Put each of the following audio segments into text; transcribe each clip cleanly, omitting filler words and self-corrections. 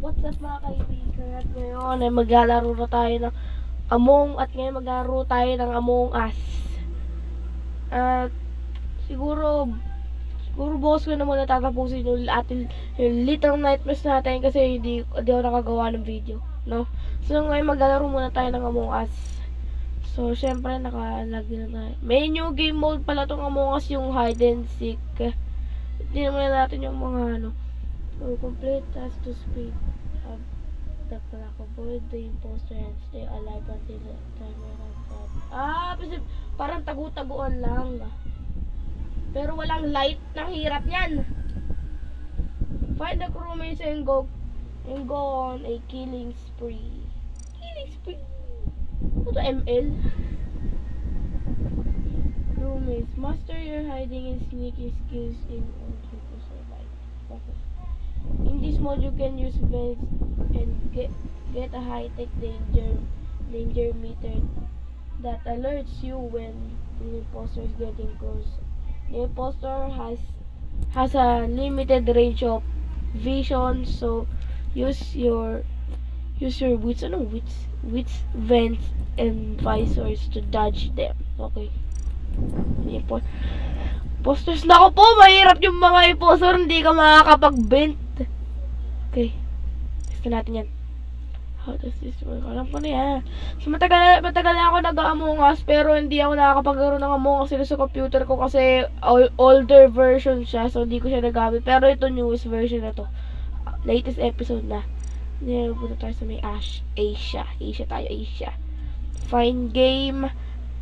What's up mga kaibigan? At ngayon ay maglalaro na tayo ng maglalaro tayo ng Among Us. At siguro boss ko na muna tatapusin yung Little Nightmares natin kasi hindi ako nakagawa ng video, no? So ngayon maglalaro muna tayo ng Among Us. So syempre nakalagay na tayo. May new game mode pala tong Among Us, yung hide and seek. Hindi naman natin yung mga ano. So complete task to speed up the clock, avoid the imposter and stay alive until the timer runs out. Parang tagu-taguan lang. Pero walang light, nang hirap yan. Find the crewmates and go on a killing spree. Killing spree? Ano to, ML? Crewmates, master your hiding and sneaking skills in order to survive. Okay. In this mode, you can use vents and get a high-tech danger meter that alerts you when the imposter is getting close. The imposter has a limited range of vision, so use your wits, vents and visors to dodge them. Okay. Imposters, nako po, mahirap yung mga imposter, hindi ka makakapag-vent. Okay. Gusto natin yan. How does this work? Alam ko na yan. So, matagal na ako nag-Among Us, pero hindi ako nakakapagkaroon ng Among Us sa computer ko kasi older version siya, so hindi ko siya nagamit. Pero ito, newest version na to. Latest episode na. Punta tayo sa may Asia. Asia. Find game.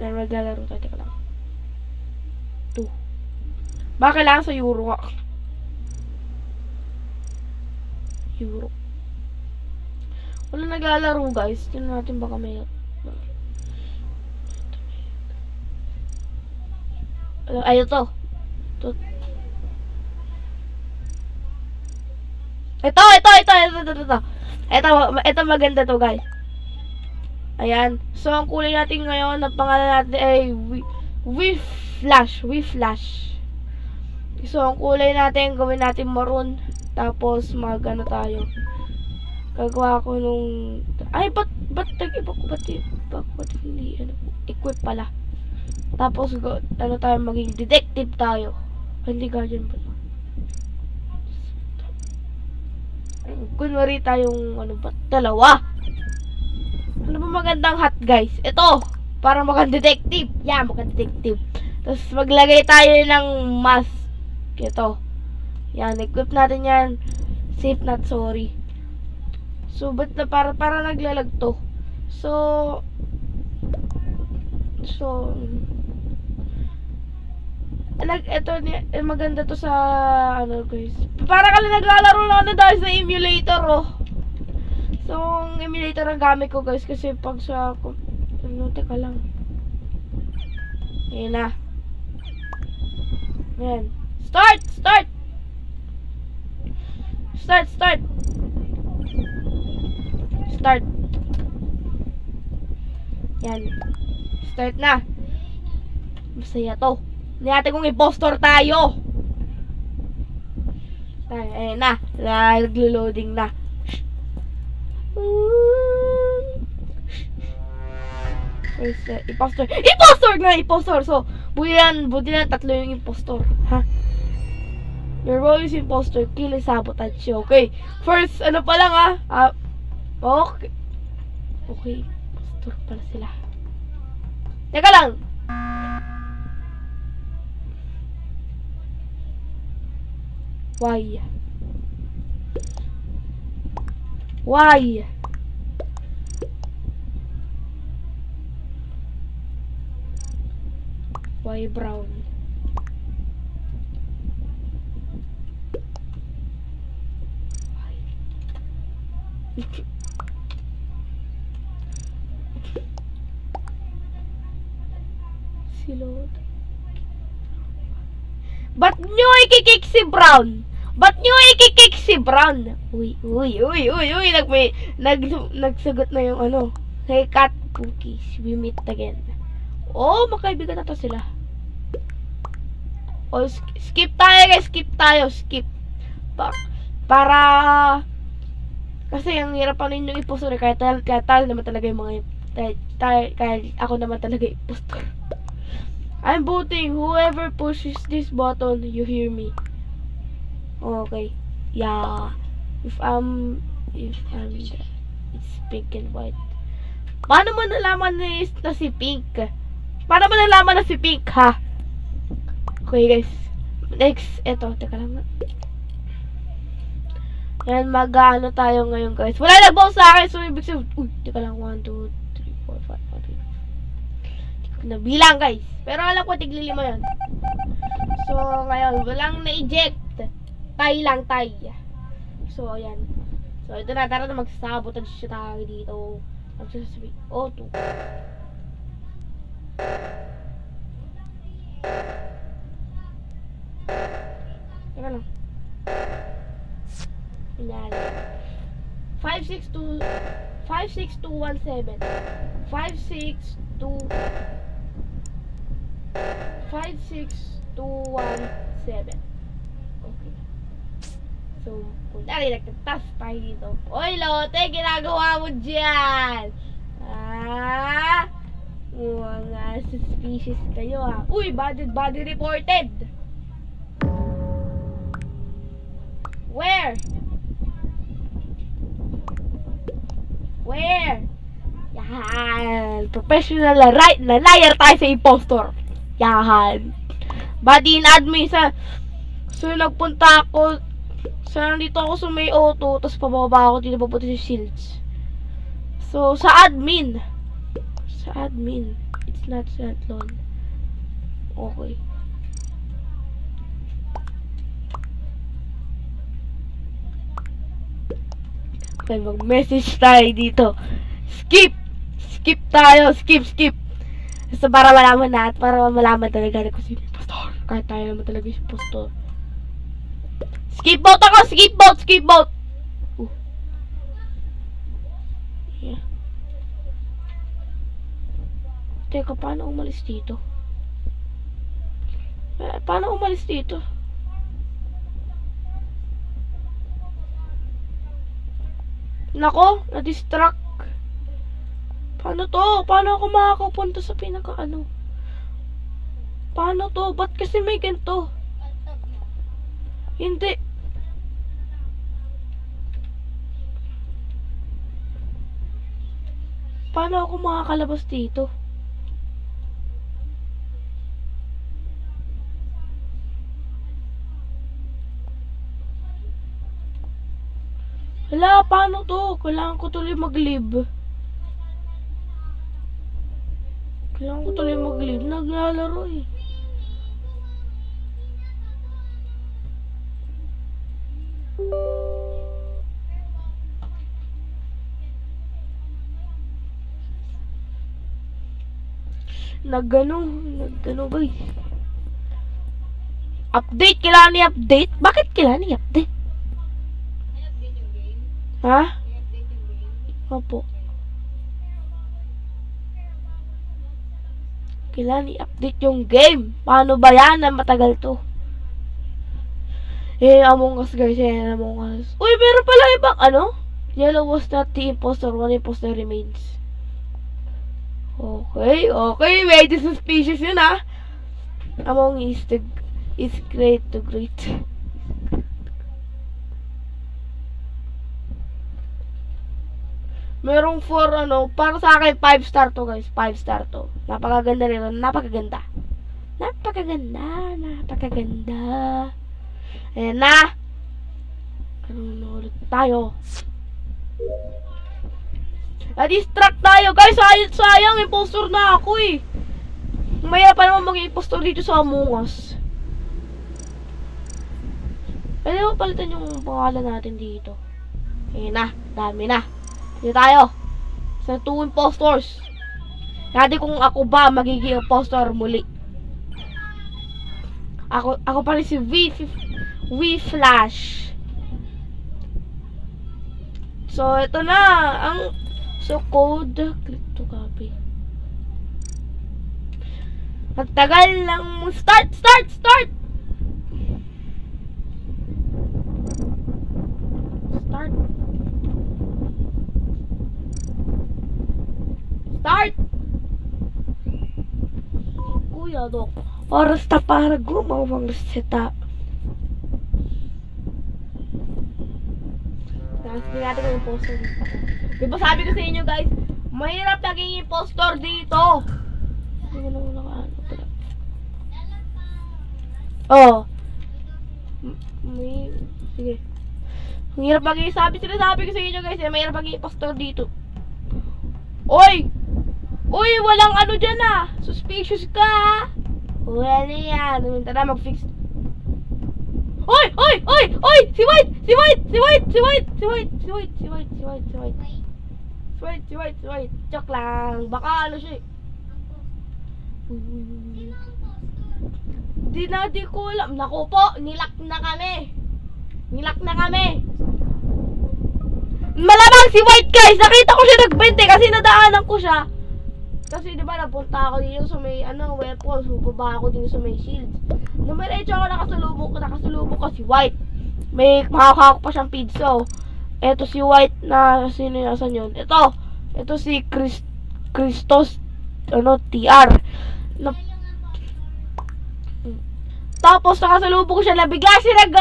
Then maglalaro tayo. Teka lang. 2. Baka kailangan sa Euro nga. Euro. Wala naglalaro guys. Tignan natin baka may ay ito. Ito maganda to guys. Ayan. So ang kulay natin ngayon, ang pangalan natin ay We-Flash. So ang kulay natin, gawin natin maroon. Tapos mag-ano tayo. Gagawa ko nung ba't hindi equip pala. Tapos tayo maging detective tayo. Hindi guardian pa. Kunwari tayong dalawa. Ano ba magandang hat guys? Ito, para detective. Yeah, detective. Tapos maglagay tayo ng mask. Ito. Yan, equip natin yan. Safe not sorry. So, ba't na para naglalag to? So, maganda to sa, guys. Para ka lang naglalaro lang dahil sa emulator, oh. So, ang emulator ang gamit ko, guys, kasi pag sa, teka lang. Ayan na. Ayan. Start! Yan. Start na. Masaya to. Hindi natin kung impostor tayo. Ayan na. Naglo-loading na. Impostor. So, buti na tatlo yung impostor. Ha? Your role is impostor. Kill and sabotage. Okay. First, pa lang okay. Okay. Impostor pala sila. Teka lang. Why? Why brown? Silod. Ba't nyo ikikik si Brown? Uy. Nagsagot na yung Hey cat cookies, we meet again. Oh, makaibigan na to sila. Oh, skip tayo guys, skip. Para Kasi ang hirap pa rin yung impostor. Kaya tayo naman talaga yung mga kaya ako naman talaga impostor. I'm voting. Whoever pushes this button, you hear me. Okay. Yeah. If I'm it's pink and white. Paano mo nalaman na si Pink? Paano mo nalaman na si Pink, ha? Okay, guys. Next, eto. Teka lang. Yan, mag-ano tayo ngayon, guys. Wala nag-vote sa akin, so ibig sabihin, uy, teka lang, 1, 2, 3, 4, 5, 1, 2, 3. Hindi ko nabilang, guys. Pero alam ko, tigli-5 yan. So, ngayon, walang na-eject. Tay lang, tay. So, ayan. So, ito na, tara na magsasabotage siya tayo dito. Ang sasabihin, oh, 2. Teka lang. Yan. 56217. 56217. Okay. So, kunwari, nagtatas tayo dito. Oy, Lote, ginagawa mo dyan! Mga suspicious kayo, ha. Uy, body reported! Where? Yan. Professional na liar tayo sa impostor. Yan. Body in admin sa... So, nagpunta ako... So, nandito ako sa may auto. Tapos, pababa ako dito papunta sa shields. So, sa admin. It's not that long. Okay. Okay, mag-message tayo dito. Skip tayo. Skip. So, para malaman talaga kung sino yung impostor. Kahit tayo naman talaga yung impostor. Skip vote ako! Skip vote! Yeah. Teka, paano umalis dito? Nako, na-distract. Paano to? Paano ako makakapunta sa pinaka-ano? Paano to? Ba't kasi may ganito? Hindi. Paano ako makakalabas dito? Wala, paano to? Kailangan ko tuloy mag-live. Naglalaro eh. Nagano ba eh? Update, kailangan i-update? Bakit kailangan i-update? Ha? Opo. Kailangan i-update yung game. Paano ba yan? Matagal to. Among Us guys. Among Us. Uy, meron pala ibang ano? Yellow was not the imposter. One imposter remains. Okay. Medyo suspicious yun, ha? Among Us is great to great. Merong 4 para sa akin 5 star to guys, 5 star to. Napakaganda nito, napakaganda. Ayan na. Ano ulit tayo? Na-distract tayo guys, sayang impostor na ako eh. Maya pa naman mag-impostor dito sa Among Us. Pwede mo palitan yung pangalan natin dito. Ayan na, dami na. Dito tayo sa 2 impostors. Natin kung ako ba magiging impostor muli. Ako pa rin si V-Flash. So, ito na ang code. Click to copy. Magtagal lang. Start! ano, oras na para gumawang seta. Tapos natin ko yung impostor dito. Diba sabi ko sa inyo guys, mahirap naging impostor dito. Ano na muna ka, ano pala. Oh. Sige. Mahirap maging, sinasabi ko sa inyo guys, mahirap maging impostor dito. Oy! Uy, walang ano dyan ah! Suspicious ka! Wala yan. Tara, mag-fix. Oy! Oy! Oy! Oy! Si White! Si White! Si White! Si White! Si White! Si White! Si White! Si White! Si White! Si White! Si White! Si White! Joke lang. Baka ano siya eh. Di ko alam. Naku po, nilak na kami. Nilak na kami. Malamang si White guys! Nakita ko siya nagbente kasi nadaanan ko siya. Kasi diba napunta ako dito sa may weapons, bubaba ako dito sa may shields. Numerecho ako nakasalubong ko si White. May makakawak pa siyang pizza. Eto si White na sino nasan yun? Ito si Christos TR. Tapos nakasalubong ko siya, nabigla siya nag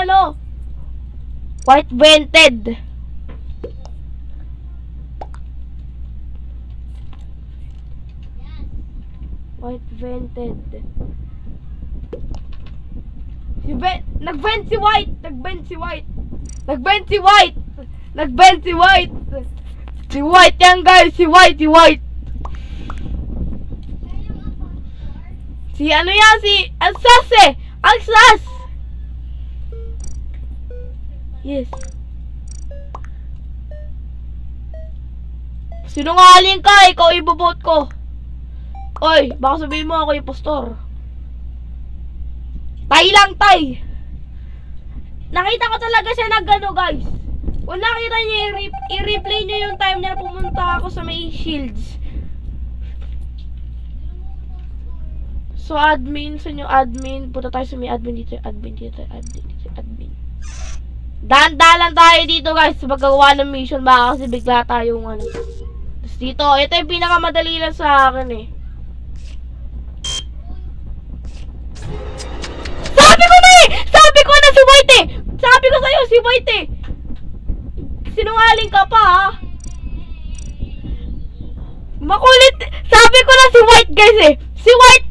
White vented. White vented. Nag-vent si White! Nag-vent si White! Nag-vent si White! Nag-vent si White! Si White yan guys! Si White! Si White! Si ano yan? Si Alsas eh! Alsas! Yes. Sinungaling ka! Ikaw ibobot ko! Oy, baka sabihin mo ako yung impostor. Tay lang, tay. Nakita ko talaga siya nag-ano, guys. Kung nakita niyo, i-replay niyo yung time na pumunta ako sa may shields. So, admin, sa inyo, admin. Punta tayo sa may admin dito, admin. Dahan-dahan tayo dito, guys. Sa paggawa ng mission, baka kasi bigla tayong Tapos dito, ito yung pinakamadali lang sa akin eh. Sabi ko na si White eh! Sabi ko sa'yo si White eh! Sinungaling ka pa ha! Makulit! Sabi ko na si White guys eh! Si White!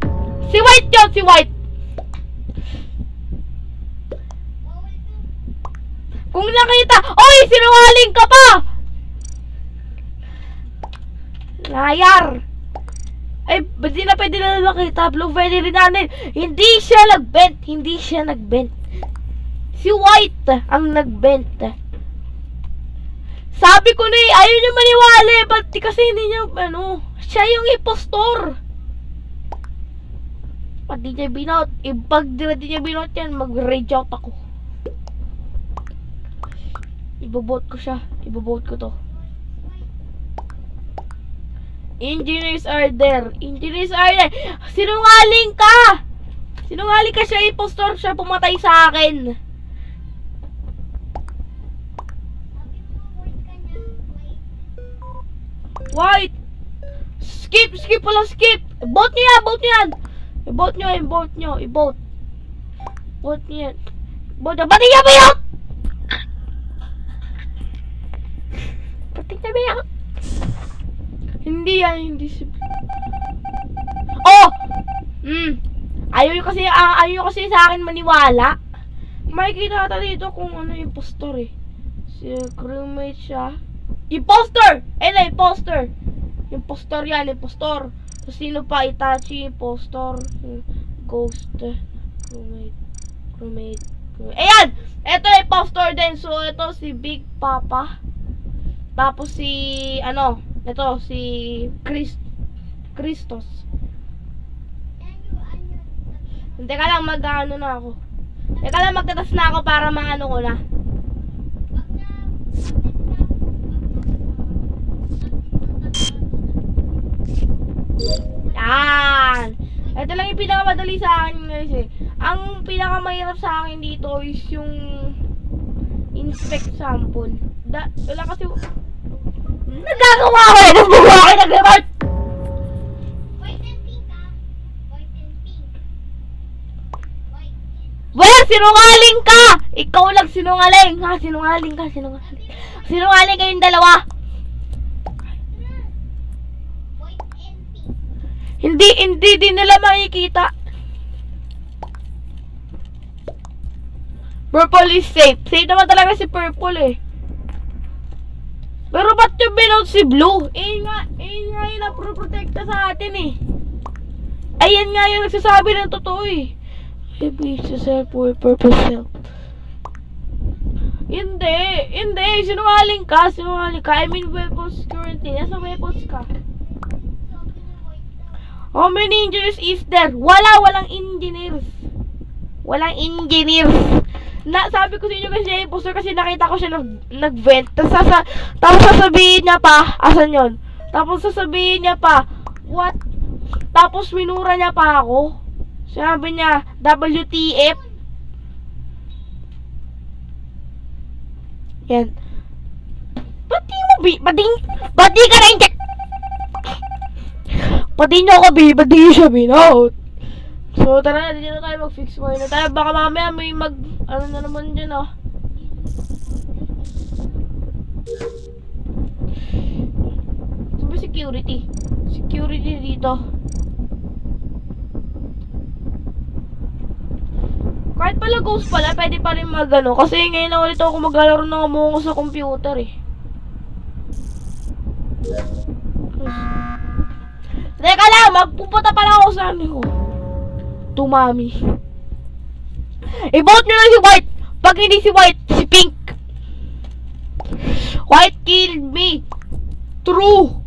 Si White yun! Si White! Kung nakita... Oy! Sinungaling ka pa! Layar! Ay, ba't di na pwede na nakita? Blue pwede rin natin. Hindi siya nag-bent. Hindi siya nag-bent. Si White ang nag-bent. Sabi ko na eh, ayaw niya maniwala eh. Ba't kasi hindi niya, siya yung impostor. Pag di niya binot, pag di niya binot yan, mag-rage out ako. Ibobot ko siya. Ibobot ko to. Engineers are there. Engineers are there. Sinungaling ka! Sinungaling ka, siya impostor. Siya pumatay sa akin. White! Skip pala, skip! Vote niyo yan, vote niyo yan! I-vote niyo, i-vote niyo, i-vote. Vote niyo yan. Vote niyo, pati niya ba yun? Pati niya ba yun? Hindi yan, hindi si... Oh! Ayaw kasi sa akin maniwala. Makikita natin dito kung ano yung impostor eh. Si crewmate siya. Impostor! Impostor! Impostor yan, impostor. So, sino pa? Itachi, impostor. Ghost. Crewmate. Ayan! Ito impostor din. So, ito si Big Papa. Tapos si, ito, si Christos. Teka lang, mag-ano na ako. Teka lang, magtatas na ako para maano ko na. Yan! Ito lang yung pinakamadali sa akin guys eh. Ang pinakamahirap sa akin dito is yung inspect sample. Wala kasi... Nagagawa ko eh! Nagagawa ko! Nag-report! White and pink ah. White and pink. Sinungaling ka! Ikaw lang sinungaling! Ha? Sinungaling ka, sinungaling. Sinungaling kayong dalawa! Hindi din nila makikita. Purple is safe. Safe naman talaga si Purple eh. Pero ba't yung binout si Blue? Nga yung naproprotekta sa atin eh. Ayan nga yung nagsasabi ng totoo eh. Maybe it's a self or purple self. Hindi. Sinungaling ka. I mean weapons currently. Nasa weapons ka. How many engineers is there? Walang engineers. Walang engineers. Sabi ko sa inyo kasi imposter kasi nakita ko siya nag-vent. Tapos sasabihin niya pa, asan yun? Tapos sasabihin niya pa, what? Tapos minura niya pa ako. Sabi niya, WTF. Yan. Ba't di ka na-inject? Pati nyo ako, ba't di siya binout? So, tara na, dito tayo mag-fix mo na tayo. Baka mamaya may ano na naman dyan, oh. Sabi security. Security dito. Kahit pala ghost pala, pwede pa rin mag-ano. Kasi ngayon na ulit ako maglalaro ng Among Us sa computer, eh. Teka lang, magpupunta pala ako sa ano ko. Tumami. I-vote nyo lang si White. Pag hindi si White, si Pink. White killed me. True.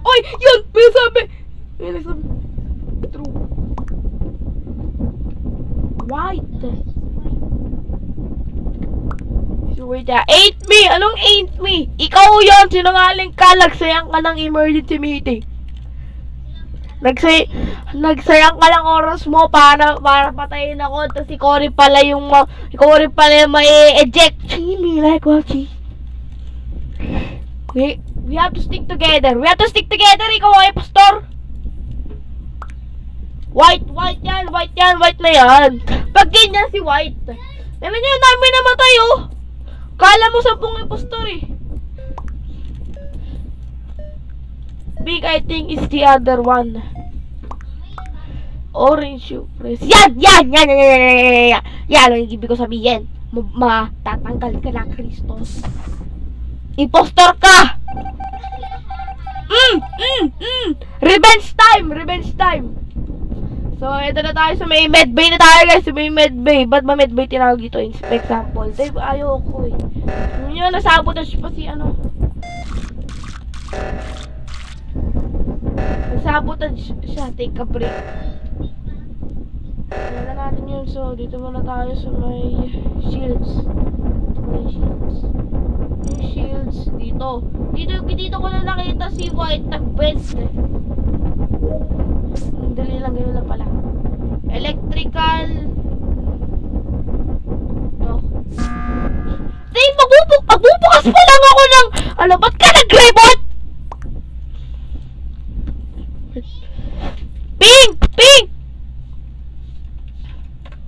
Oy, yun! May sabi. True. White. Si White, ain't me. Anong ain't me? Ikaw yun. Sinungaling ka. Nagsayang ka ng emergency meeting. Nagsayang ka lang oras mo para patayin ako. Tapos ikaw rin pala yung may eject. Chini, like watching. We have to stick together. Ikaw ay pastor. White na yan. Pag ganyan si White. Tignan nyo, dami namatay oh. Kala mo 10 impostor eh. Big, I think is the other one. Orange surprise. Yan! Yan ang ibig ko sabihin. Matatanggal ka ng Kristos. Impostor ka! Revenge time! So, ito na tayo sa may medbay na tayo guys. Sa may medbay. Ba't ba medbay tinawag dito? Example. Dave, ayoko eh. Yun, nasabotage pa si ano. Nasabotage siya. Take a break. Ayan na natin yun. So, dito muna tayo sa may shields. Yung shields dito. Dito ko na nakita si White nag-vent eh. Ang dali lang, gano'n lang pala. Electrical. No. Dave, magbubukas pa lang ako ng ano, ba't ka nag-rebot?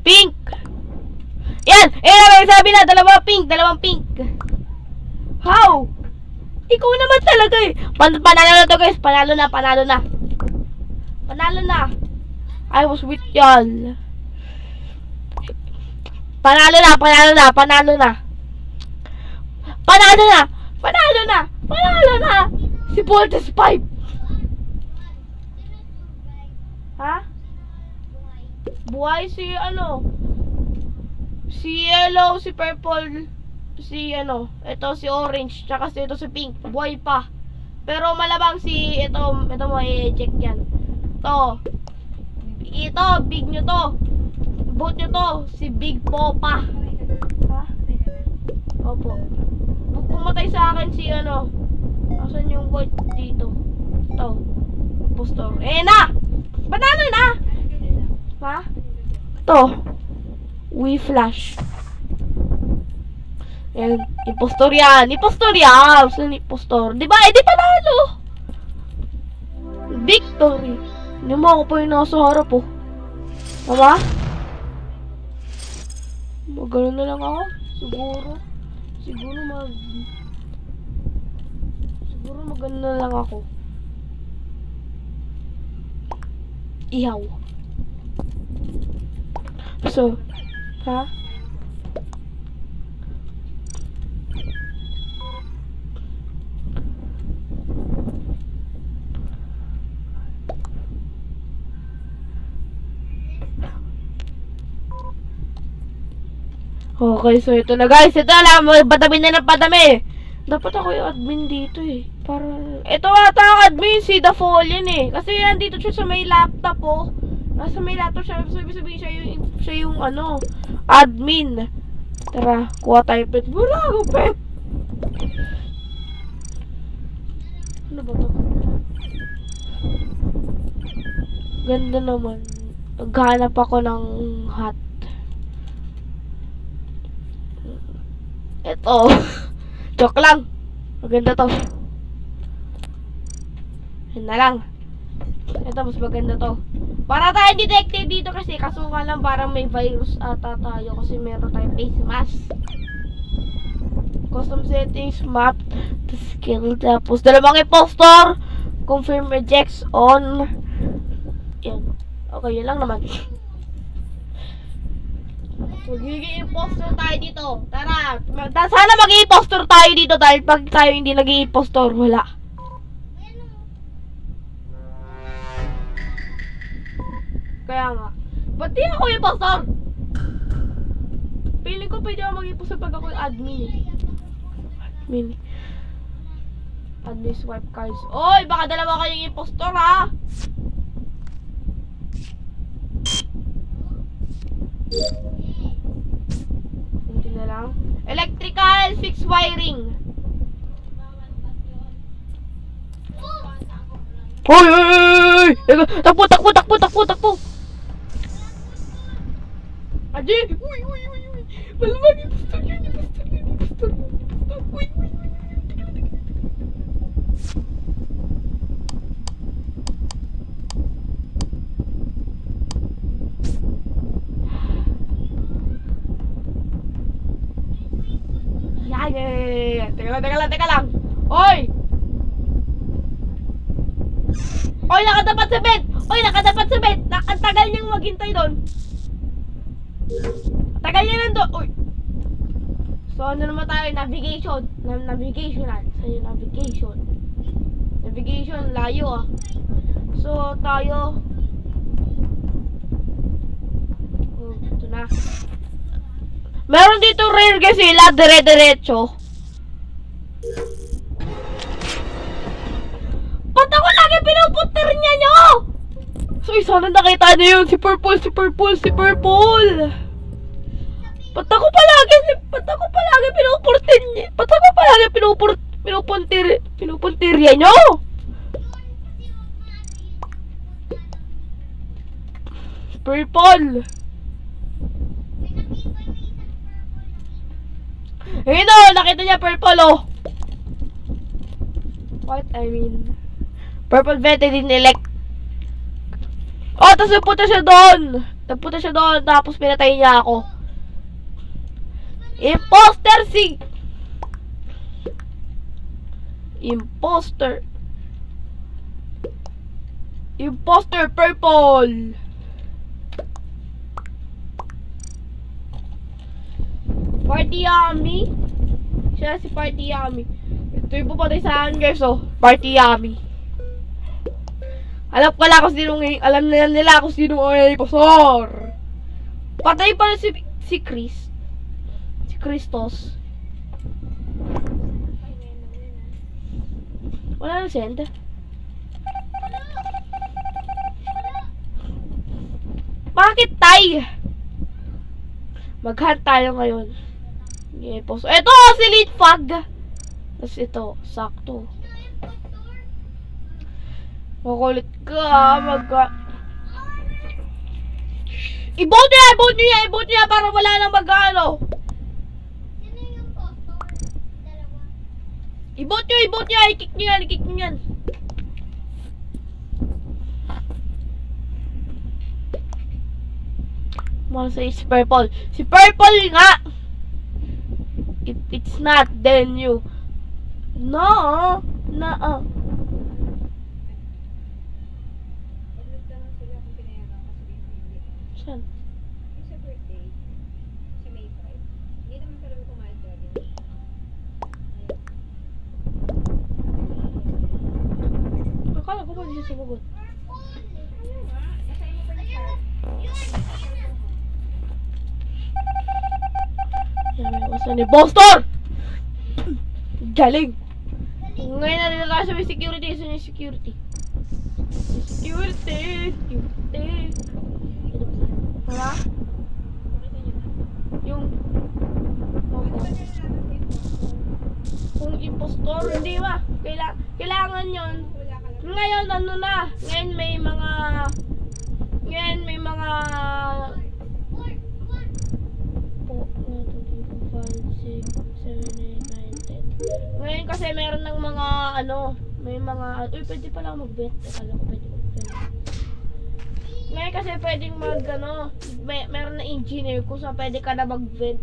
Pink! Yan! Ang sabi na, dalawang pink. How? Ikaw naman talaga eh. Panalo na to guys, panalo na. I was with y'all. Panalo na. Si Voltes 5. Ha? Buhay si ano? Si yellow, si purple, si ano, ito si orange, tsaka ito si pink. Buhay pa. Pero malabang si ito mo i-check yan. Ito, big nyo to. Vote nyo to, si Big Popa. Ha? Opo. Pumatay sa akin si ano. Asan yung vote dito? Ito. Impostor. Na! Banana na! Ha? Ito. We flash. Ayan. Impostor yan. Saan impostor? Diba? Di panalo. Victory. Hindi mo ako pa yung nasa harap oh. Mama? Magano na lang ako. Siguro magano na lang ako. Ihaw. So, ha? Okay, so ito na guys. Ito na, padami na ng padami. Dapat ako yung admin dito eh. Para, ito ata ang admin, si The Fallen eh. Kasi yan dito siya sa may laptop oh. Nasa may laptop siya. So, ibig sabihin siya yung ano, admin. Tara, kuha tayo pet. Wala ako pet. Ano ba to? Ganda naman. Naghanap ako ng hat. Ito. Joke lang. Maganda to. Yan na lang. Ito, mas maganda to. Para tayo detective dito kasi. Kaso nga lang parang may virus ata tayo. Kasi meron tayong face mask. Custom settings, map, the skill. Tapos, dalawang impostor. Confirm rejects on. Yan. Okay, yun lang naman. Magiging impostor tayo dito. Tara. Sana maging impostor tayo dito dahil pag tayo hindi naging impostor, wala. Kaya nga. Ba't di ako impostor? Feeling ko pwede ako maging impostor pag ako yung admin eh. Admin swipe cards. Oy, baka dalawa kayong impostor ha. Kunti na lang. Electrical, fix wiring. Hoy! Takbo! Aji! Uy! Malamang impostor yun. Uy! Yeah. Teka lang. Oy, nakatapat sa bed. Ang tagal niyang maghintay doon. Tagal niya nandun. Uy. So, ano naman tayo? Navigation. Navigation, layo ah. So, tayo. Ito na. Meron dito rare kasi dire-diretso. Ba't ako lagi pinupuntir niya nyo? So, sana nakita niyo yun. Si Purple. Ba't ako palagi pinupurtin niya? Ba't ako palagi pinupuntirya nyo? Purple. Ayun o, nakita niya purple o. Purple vent, elect. Oh, tapos nagpunta siya doon, tapos pinatay niya ako. Imposter purple. Party Yummy. Siya si Party Yummy. Ito yung pupatay sa akin guys oh. Party Yummy. Alam na nila kung sino ang impostor. Patay pala si Chris. Si Christos. Wala na send. Bakit tay? Mag-hunt tayo ngayon. Ito si Lead Fog. Tapos ito, sakto. Makulit ka, I-vote niya para wala nang mag-ano. I-vote niya, i-kick niyo yan. Mala sa si Purple. Si Purple nga! If it's not, then you. No! Na. Saan? Yung sa birthday, sa May 5, hindi naman talaga kumain doon. Akala ko ba hindi siya sumagot? Ayun nga, nasa'yo mo pa yung chat. Yan, may uso ni Boston! Galing! Ngayon na rin tayo sa may security. Saan yung security? Security! Wala? Yung... Kung impostor, hindi ba? Kailangan yun. Ngayon, ano na? Ngayon may mga... Ngayon may mga... 10. Ngayon kasi meron ng mga ano, may mga, uy, pwede pala mag-vent. Akala ko pwede mag-vent. Ngayon kasi pwedeng mag, ano, meron na engineer kung saan pwede ka na mag-vent.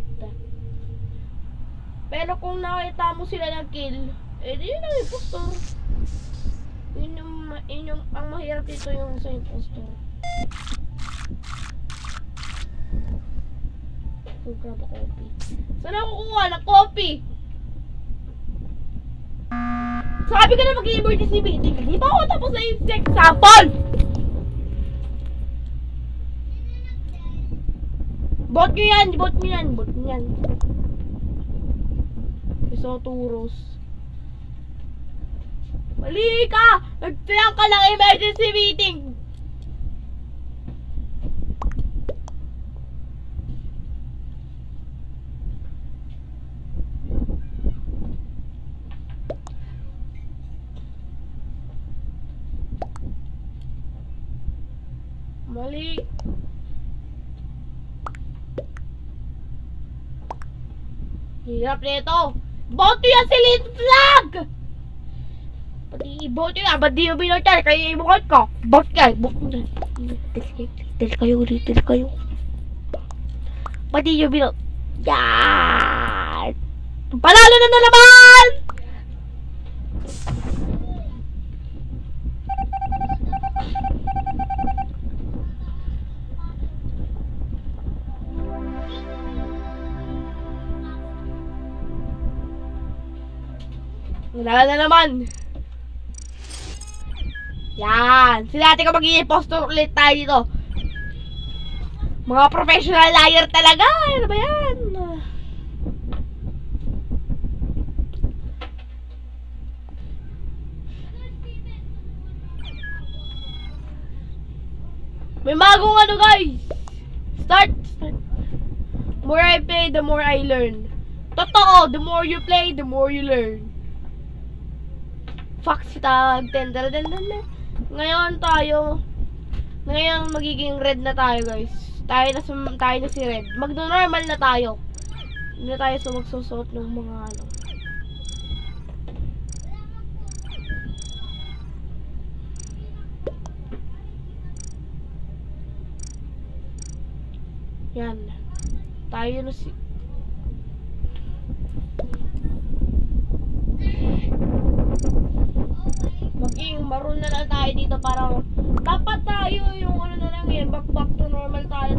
Pero kung nakita mo sila ng kill, eh, di yun ang impostor. Yun yung, ang mahirap dito yung sa impostor. Grab a coffee. Saan ako kukuha ng coffee? Sabi ko na mag-emergency meeting. Hindi pa ako tapos na yung example! Bot nyo yan! Isoturos. Mali ka! Nagtayang ka ng emergency meeting! Mali. Hirap nito. Boto yan si Lin Flag! Pati i-boto yan. Ba't di mo binotar? Kaya i-bukot ko. Bot ka. Dito kayo. Pati nyo binot. Yan! Panalo na naman! Wala na naman. Yan. Sila natin kapag i-impostor ulit tayo dito. Mga professional liar talaga. Ano ba yan? May bagong ano guys. Start. The more I play, the more I learn. Totoo. The more you play, the more you learn. Fox tag. Ngayon magiging red na tayo guys. Tayo na si red. Magno-normal na tayo. Hindi na tayo magsusuot ng mga ano. Yan. Tayo na si... Maging maroon na lang tayo dito para dapat tayo yung ano na lang yun, back to normal tayo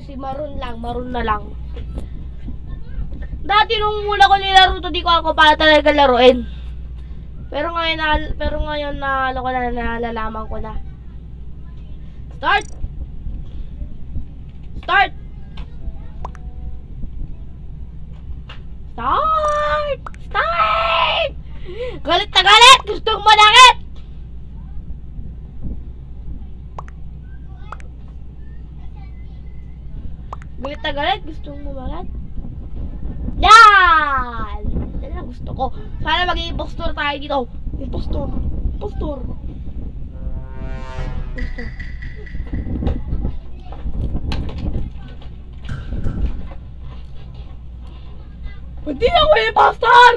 si maroon na lang. Dati nung muna ko nilaro to, di ko ako para talaga laruin. Pero ngayon na ano ko na, nalalaman ko na. Start! Galit na galit! Gustong manakit! Galit na galit! Gustong manakit? Yan! Yan ang gusto ko. Sana maging impostor tayo dito. Impostor. Hindi ako impostor!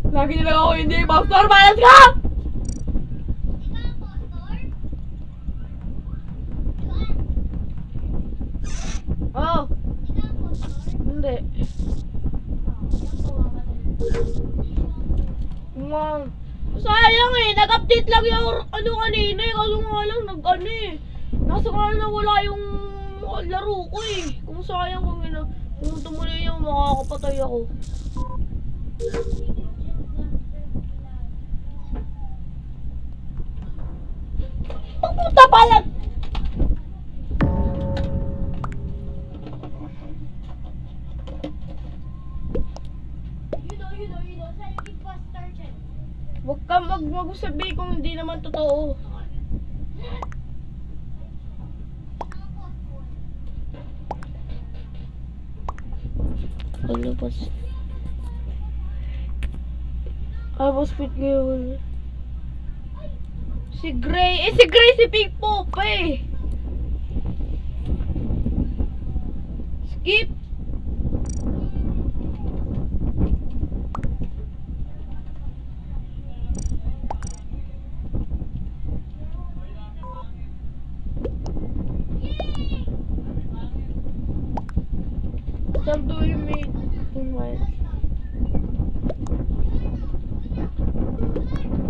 Lagi nila ako hindi impostor! Malas ka! Oh, hindi. Nga. Sayang eh, nag-update lang yung ano kanina eh. Kaso nga lang nag-ano eh. Nasa nga na wala yung laro ko eh. Kung sayang kung tumuloy yung makakapatay ako. Pupunta pala! Huwag ka magsabi kung hindi naman totoo. Ano ba? Was fit ngayon. Si Gray. Si Gray si Pink Popa eh. Skip. Stop doing me.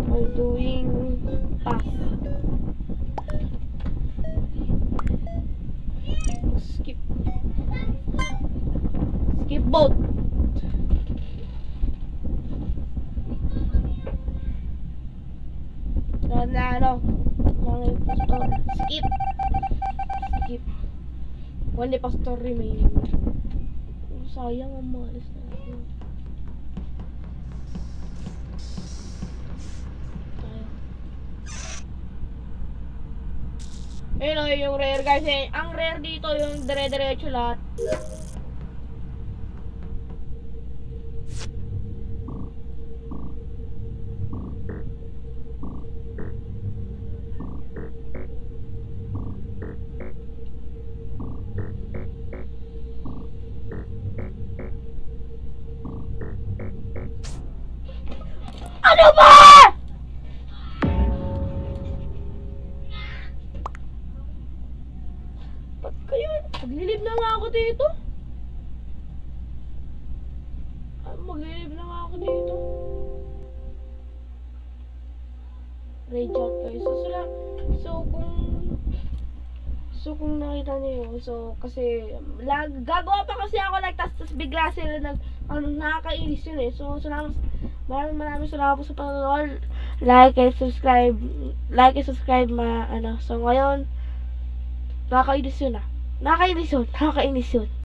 I'm doing pass. Skip. Skip boat. Skip. Skip. One pastor remaining. Sayang ang malas na ako. Ayun o, yung rare guys eh. Ang rare dito yung dire-diretso lahat. Ano ba? Ba't kayo? Maglilib na nga ako dito. Maglilib na nga ako dito. Rage out guys. So kung nakita niyo yun, kasi gagawa pa kasi ako like tas bigla sila nakakainis yun eh. So maraming salamat po sa panonood. Like and subscribe so ngayon nakakainis yun.